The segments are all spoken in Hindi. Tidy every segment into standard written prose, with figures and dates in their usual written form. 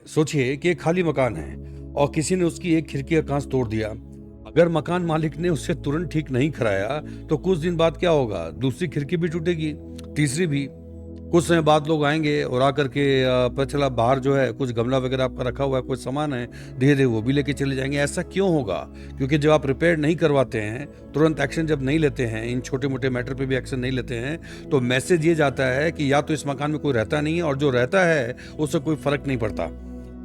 सोचिए कि एक खाली मकान है और किसी ने उसकी एक खिड़की का कांच तोड़ दिया। अगर मकान मालिक ने उसे तुरंत ठीक नहीं कराया तो कुछ दिन बाद क्या होगा? दूसरी खिड़की भी टूटेगी, तीसरी भी। कुछ समय बाद लोग आएंगे और आकर के पता चला बाहर जो है कुछ गमला वगैरह आपका रखा हुआ है, कुछ सामान है, धीरे धीरे वो भी लेके चले जाएंगे। ऐसा क्यों होगा? क्योंकि जब आप रिपेयर नहीं करवाते हैं, तुरंत एक्शन जब नहीं लेते हैं, इन छोटे मोटे मैटर पे भी एक्शन नहीं लेते हैं, तो मैसेज ये जाता है कि या तो इस मकान में कोई रहता नहीं है और जो रहता है उससे कोई फर्क नहीं पड़ता।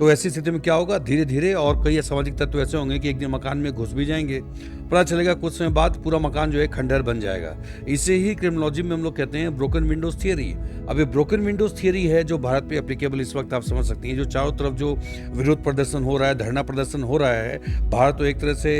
तो ऐसी स्थिति में क्या होगा? धीरे धीरे और कई असामाजिक तत्व ऐसे होंगे कि एक दिन मकान में घुस भी जाएंगे, पता चलेगा कुछ समय बाद पूरा मकान जो है खंडहर बन जाएगा। इसे ही क्रिमिनोलॉजी में हम लोग कहते हैं ब्रोकन विंडोज थियरी। अब ये ब्रोकन विंडोज थियरी है जो भारत पे एप्लीकेबल इस वक्त आप समझ सकती हैं। जो चारों तरफ जो विरोध प्रदर्शन हो रहा है, धरना प्रदर्शन हो रहा है, भारत तो एक तरह से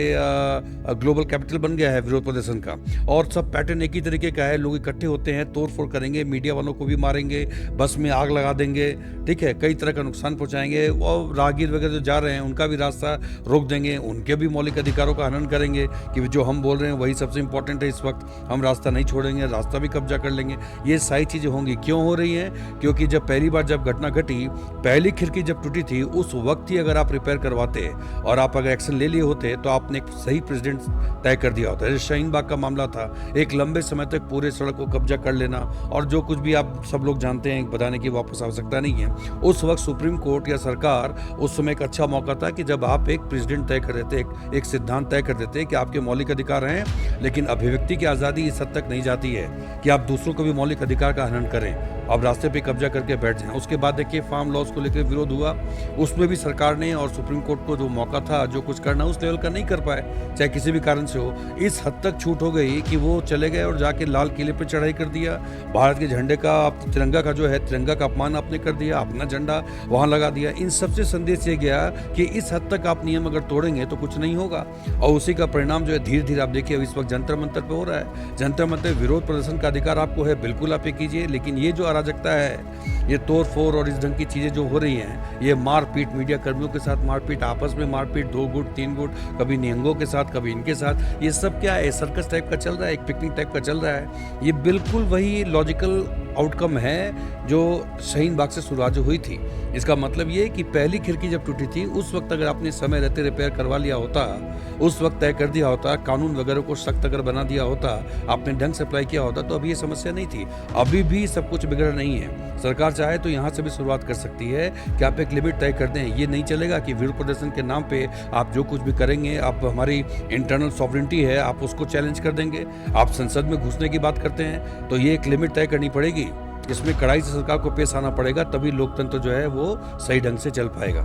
ग्लोबल कैपिटल बन गया है विरोध प्रदर्शन का, और सब पैटर्न एक ही तरीके का है। लोग इकट्ठे होते हैं, तोड़ फोड़ करेंगे, मीडिया वालों को भी मारेंगे, बस में आग लगा देंगे, ठीक है, कई तरह का नुकसान पहुंचाएंगे, और राहगीर वगैरह जो जा रहे हैं उनका भी रास्ता रोक देंगे, उनके भी मौलिक अधिकारों का हनन करेंगे कि जो हम बोल रहे हैं वही सबसे इंपॉर्टेंट है इस वक्त, हम रास्ता नहीं छोड़ेंगे, रास्ता भी कब्जा कर लेंगे। ये सारी चीजें होंगी। क्यों हो रही हैं? क्योंकि जब पहली बार जब घटना घटी, पहली खिड़की जब टूटी थी, उस वक्त ही अगर आप रिपेयर करवाते और आप अगर एक्शन ले लिए होते तो आपने एक सही प्रेसिडेंट तय कर दिया होता है। शाहीन बाग का मामला था, एक लंबे समय तक पूरे सड़क को कब्जा कर लेना, और जो कुछ भी आप सब लोग जानते हैं, बताने की वापस आवश्यकता नहीं है। उस वक्त सुप्रीम कोर्ट या सरकार, उस समय एक अच्छा मौका था कि जब आप एक प्रेसिडेंट तय कर देते, एक सिद्धांत तय कर देते कि आपके मौलिक अधिकार हैं, लेकिन अभिव्यक्ति की आजादी इस हद तक नहीं जाती है कि आप दूसरों को भी मौलिक अधिकार का हनन करें, अब रास्ते पे कब्जा करके बैठ जाएं। उसके बाद देखिए फार्म लॉज को लेकर विरोध हुआ, उसमें भी सरकार ने और सुप्रीम कोर्ट को जो मौका था जो कुछ करना, उस लेवल का नहीं कर पाए, चाहे किसी भी कारण से हो। इस हद तक छूट हो गई कि वो चले गए और जाके लाल किले पे चढ़ाई कर दिया, भारत के झंडे का, तिरंगा का जो है, तिरंगा का अपमान आपने कर दिया, अपना झंडा वहां लगा दिया। इन सबसे संदेश ये गया कि इस हद तक आप नियम अगर तोड़ेंगे तो कुछ नहीं होगा, और उसी का परिणाम जो है धीरे धीरे आप देखिए इस वक्त जंतर मंतर पे हो रहा है। जंतर मंतर विरोध प्रदर्शन का अधिकार आपको है, बिल्कुल आप ये कीजिए, लेकिन ये जो अराजकता है, ये तोड़ फोड़ और इस ढंग की चीजें जो हो रही हैं, ये मारपीट, मीडिया कर्मियों के साथ मारपीट, आपस में मारपीट, 2 गुट 3 गुट, कभी निहंगों के साथ, कभी इनके साथ, ये सब क्या है? सर्कस टाइप का चल रहा है, एक पिकनिक टाइप का चल रहा है। ये बिल्कुल वही लॉजिकल आउटकम है जो शाहीन बाग से शुरुआत हुई थी। इसका मतलब ये कि पहली खिड़की जब टूटी थी, उस वक्त अगर आपने समय रहते रिपेयर करवा लिया होता, उस वक्त तय कर दिया होता, कानून वगैरह को सख्त अगर बना दिया होता, आपने ढंग से अप्लाई किया होता, तो अभी ये समस्या नहीं थी। अभी भी सब कुछ बिगड़ा नहीं है। सरकार चाहे तो यहाँ से भी शुरुआत कर सकती है कि आप एक लिमिट तय कर दें। ये नहीं चलेगा कि विरोध प्रदर्शन के नाम पे आप जो कुछ भी करेंगे, आप हमारी इंटरनल सॉवरेंटी है, आप उसको चैलेंज कर देंगे, आप संसद में घुसने की बात करते हैं, तो ये एक लिमिट तय करनी पड़ेगी। इसमें कड़ाई से सरकार को पेश आना पड़ेगा, तभी लोकतंत्र जो है वो सही ढंग से चल पाएगा।